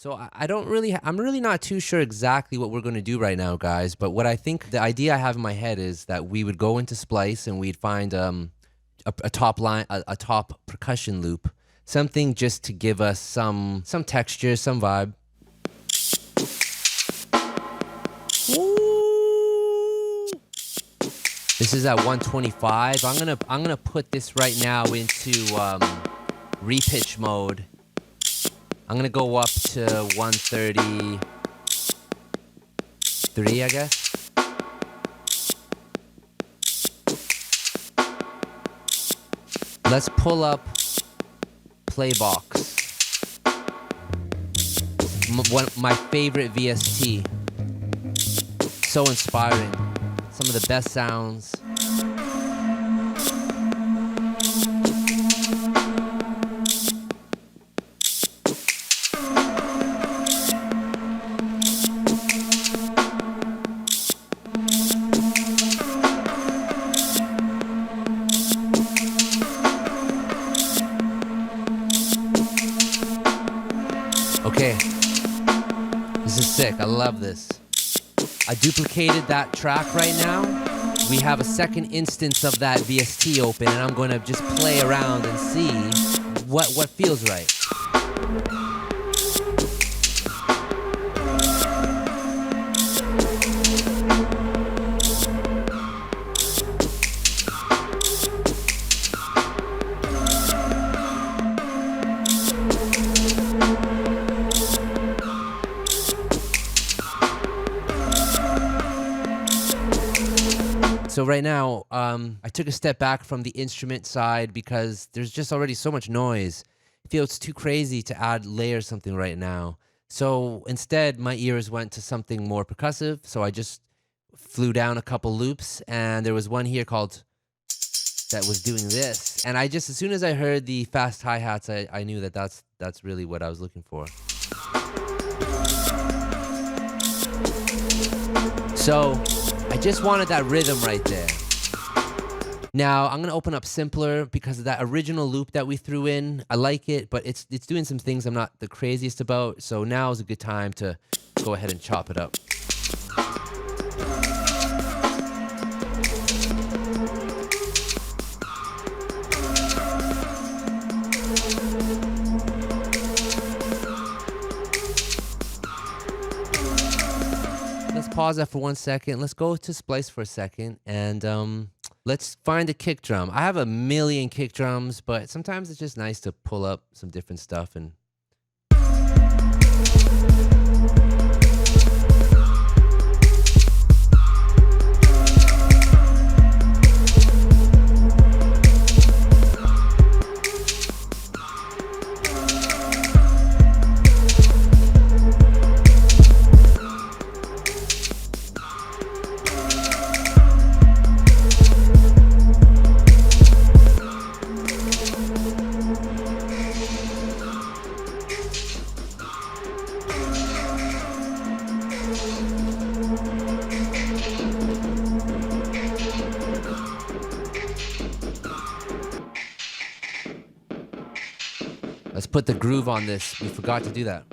So I'm really not too sure exactly what we're going to do right now, guys. But what I think the idea I have in my head is that we would go into Splice and we'd find a top line, a top percussion loop, something just to give us some texture, some vibe. Ooh. This is at 125. I'm gonna put this right now into repitch mode. I'm gonna go up to 133, I guess. Let's pull up Playbox. My favorite VST. So inspiring. Some of the best sounds. Okay, this is sick. I love this. I duplicated that track right now. We have a second instance of that VST open, and I'm going to just play around and see what feels right. So right now, I took a step back from the instrument side because there's just already so much noise. I feel it's too crazy to add layers something right now. So instead, my ears went to something more percussive. So I just flew down a couple loops, and there was one here called that was doing this. And I just, as soon as I heard the fast hi-hats, I knew that that's really what I was looking for. So I just wanted that rhythm right there. Now I'm gonna open up simpler because of that original loop that we threw in. I like it, but it's doing some things I'm not the craziest about. So now is a good time to go ahead and chop it up. Pause that for 1 second. Let's go to Splice for a second, and let's find a kick drum. I have a million kick drums, but sometimes it's just nice to pull up some different stuff. And let's put the groove on this. We forgot to do that.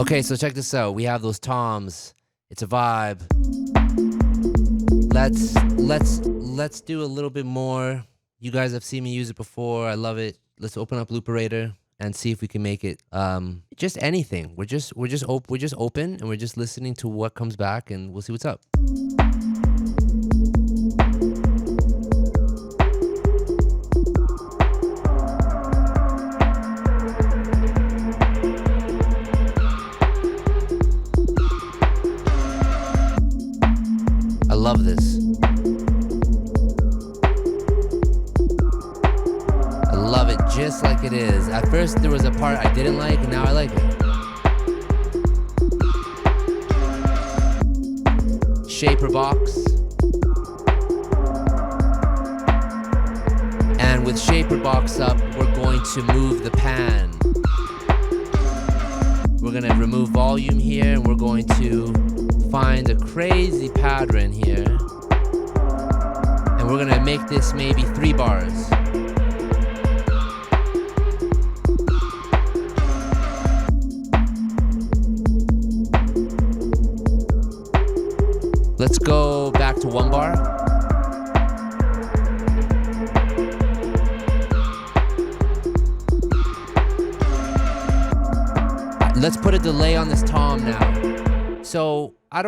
Okay, so check this out. We have those toms. It's a vibe. Let's do a little bit more. You guys have seen me use it before. I love it. Let's open up Looperator and see if we can make it just anything. We're just open and we're just listening to what comes back, and we'll see what's up. I love this. I love it just like it is. At first there was a part I didn't like, and now I like it. Shaper box. And with shaper box up, we're going to move the pan. We're gonna remove volume here, and we're going to find a crazy pattern here. And we're gonna make this maybe 3 bars. Let's go back to 1 bar. Let's put a delay on this tom now. So I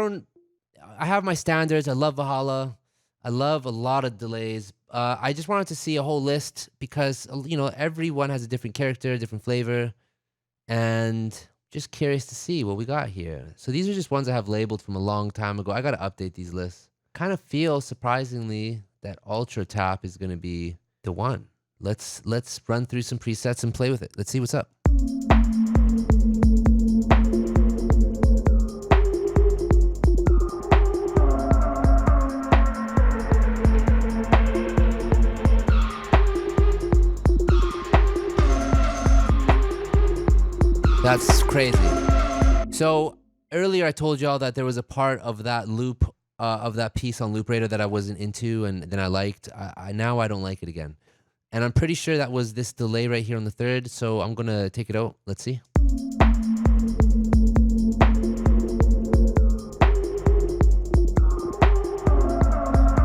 have my standards. I love Valhalla. I love a lot of delays. I just wanted to see a whole list because, you know, everyone has a different character, different flavor, and just curious to see what we got here. So these are just ones I have labeled from a long time ago. I got to update these lists. Kind of feel surprisingly that Ultra Tap is going to be the one. Let's run through some presets and play with it. Let's see what's up. That's crazy. So earlier I told y'all that there was a part of that loop, of that piece on Loop Radar that I wasn't into and then I liked. Now I don't like it again. And I'm pretty sure that was this delay right here on the 3rd. So I'm going to take it out. Let's see.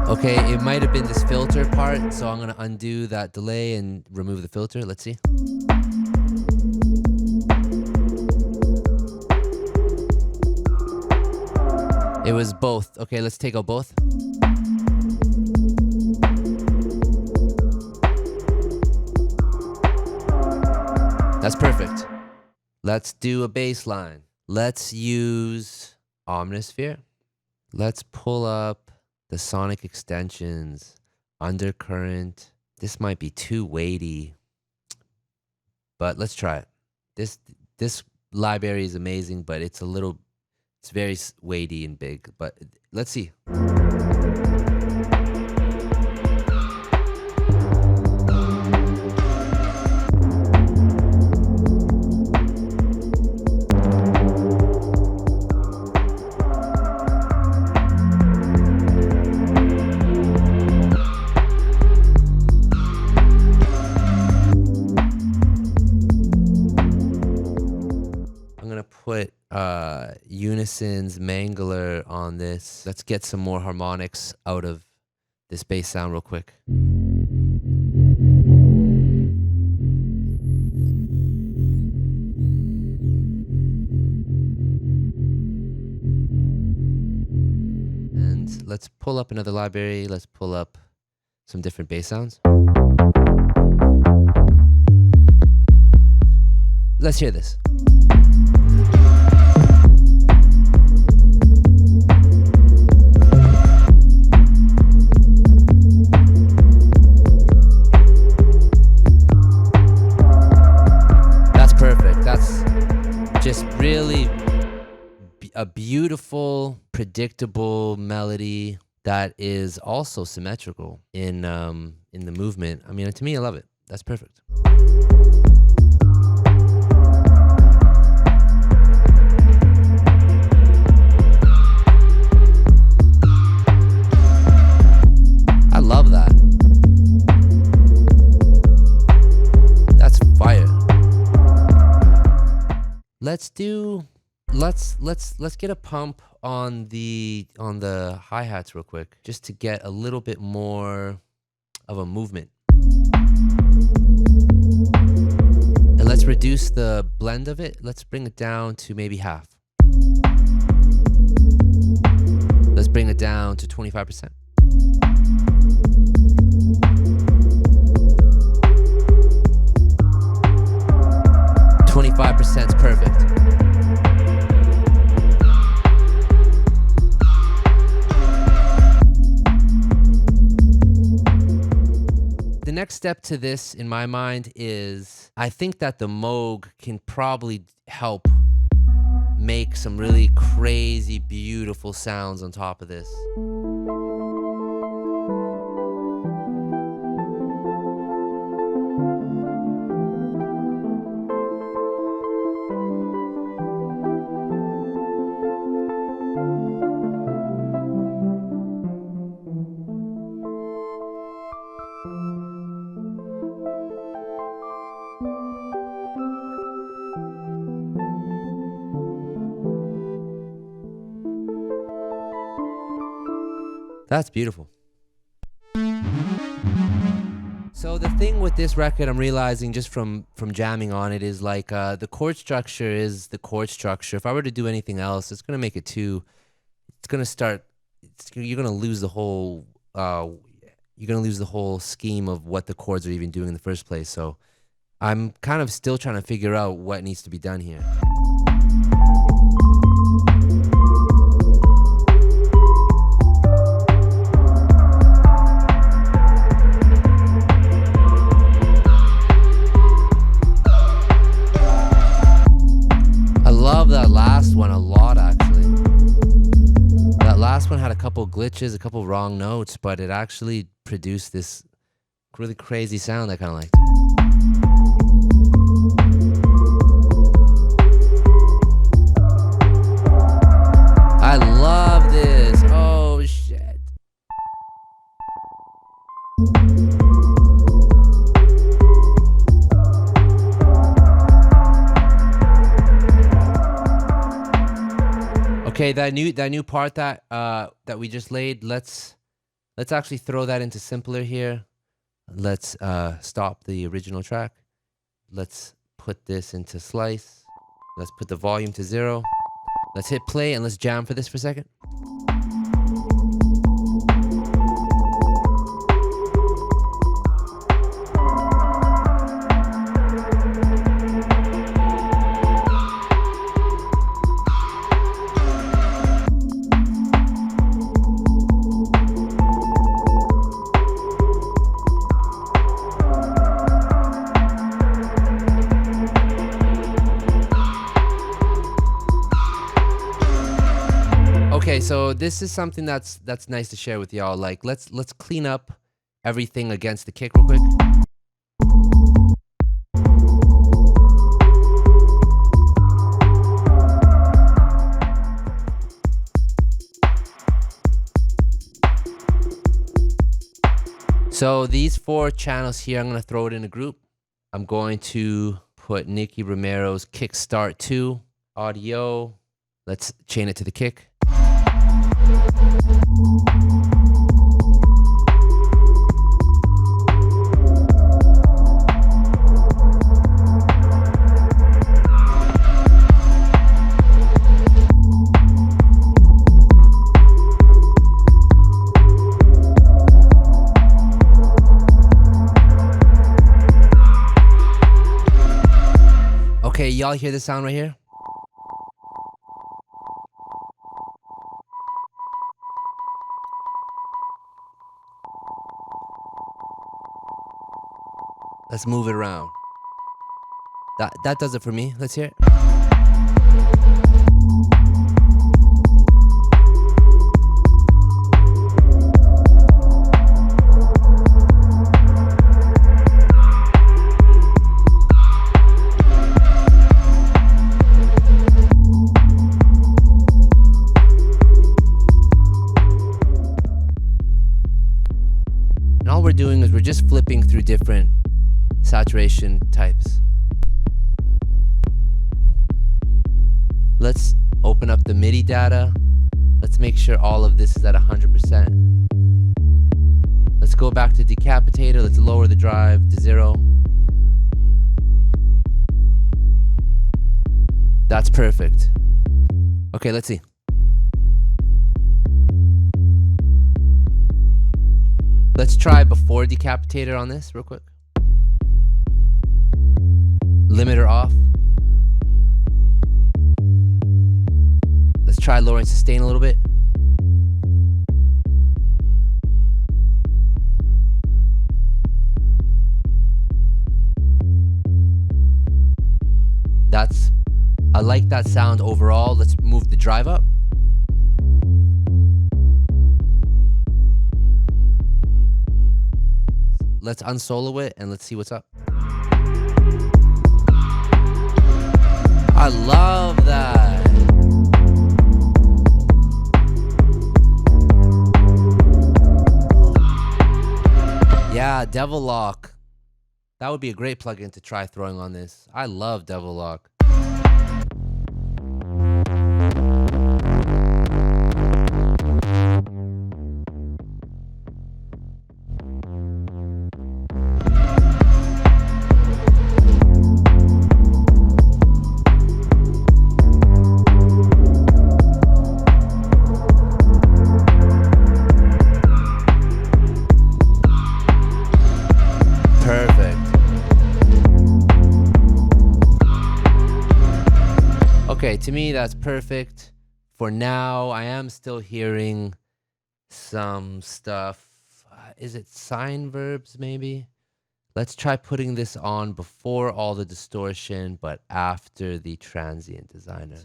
Okay, it might have been this filter part. So I'm going to undo that delay and remove the filter. Let's see. It was both. Okay, let's take out both. That's perfect. Let's do a bass line. Let's use Omnisphere. Let's pull up the sonic extensions, undercurrent. This might be too weighty, but let's try it. This library is amazing, but it's very weighty and big, but let's see. I'm gonna put Unison's Mangler on this. Let's get some more harmonics out of this bass sound real quick. And let's pull up another library. Let's pull up some different bass sounds. Let's hear this. Just really a beautiful, predictable melody that is also symmetrical in the movement. I mean, to me, I love it. That's perfect. I love that. That's fire. Let's get a pump on the hi-hats real quick, just to get a little bit more of a movement. And let's reduce the blend of it. Let's bring it down to maybe half. Let's bring it down to 25%. Is perfect. The next step to this, in my mind, is I think that the moog can probably help make some really crazy, beautiful sounds on top of this. That's beautiful. So the thing with this record, I'm realizing just from jamming on it, is like the chord structure is the chord structure. If I were to do anything else, it's gonna make it too. It's gonna start. You're gonna lose the whole. You're gonna lose the whole scheme of what the chords are even doing in the first place. So I'm kind of still trying to figure out what needs to be done here. Love that last one a lot, actually. That last one had a couple glitches, a couple wrong notes, but it actually produced this really crazy sound I kind of liked. I love this. Oh, shit. Okay, that new part that we just laid, let's actually throw that into simpler here. Let's stop the original track. Let's put this into slice. Let's put the volume to 0. Let's hit play and let's jam for this for a second. Okay, so this is something that's nice to share with y'all. Like, let's clean up everything against the kick real quick. So these 4 channels here, I'm gonna throw it in a group. I'm going to put Nicky Romero's Kickstart 2 audio. Let's chain it to the kick. Okay, y'all hear this sound right here? Let's move it around. That does it for me. Let's hear it. And all we're doing is we're just flipping through different saturation types. Let's open up the MIDI data. Let's make sure all of this is at 100%. Let's go back to decapitator. Let's lower the drive to 0. That's perfect. Okay, let's see. Let's try before decapitator on this real quick. Limiter off. Let's try lowering sustain a little bit. I like that sound overall. Let's move the drive up. Let's unsolo it and let's see what's up. I love that. Yeah, Devil Lock. That would be a great plugin to try throwing on this. I love Devil Lock. to me, that's perfect. For now, I am still hearing some stuff. Is it sine verbs, maybe? Let's try putting this on before all the distortion, but after the transient designer.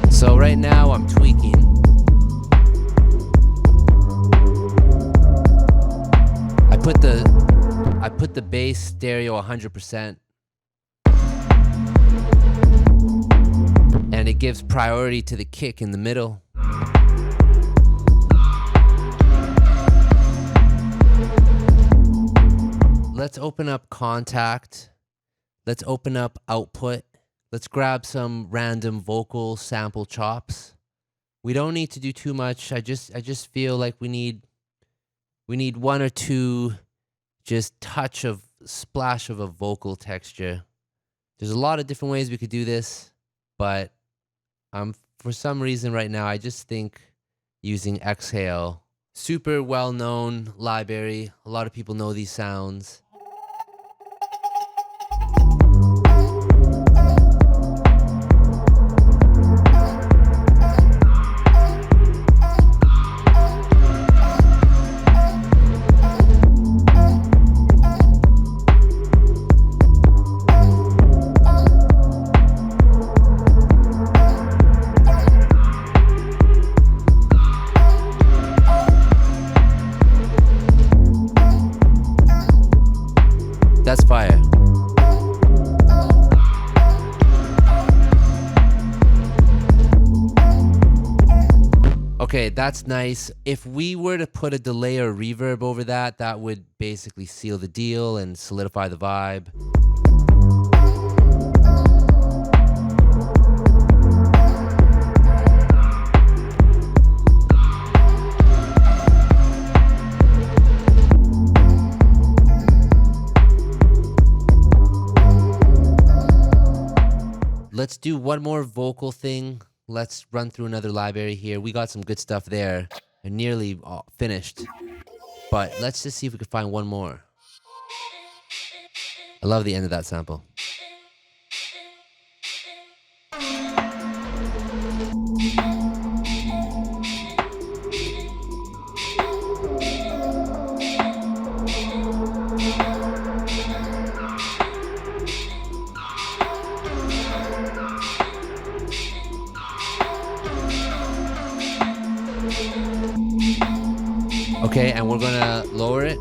So right now I'm tweaking. I put the bass stereo 100%, and it gives priority to the kick in the middle. Let's open up contact. Let's open up output. Let's grab some random vocal sample chops. We don't need to do too much. I just feel like we need one or two just splash of a vocal texture. There's a lot of different ways we could do this, but for some reason right now I just think using Exhale, super well-known library. A lot of people know these sounds. That's fire. Okay, that's nice. If we were to put a delay or reverb over that, that would basically seal the deal and solidify the vibe. Let's do one more vocal thing. Let's run through another library here. We got some good stuff there. They're nearly finished. But let's just see if we can find one more. I love the end of that sample. Okay, and we're gonna lower it.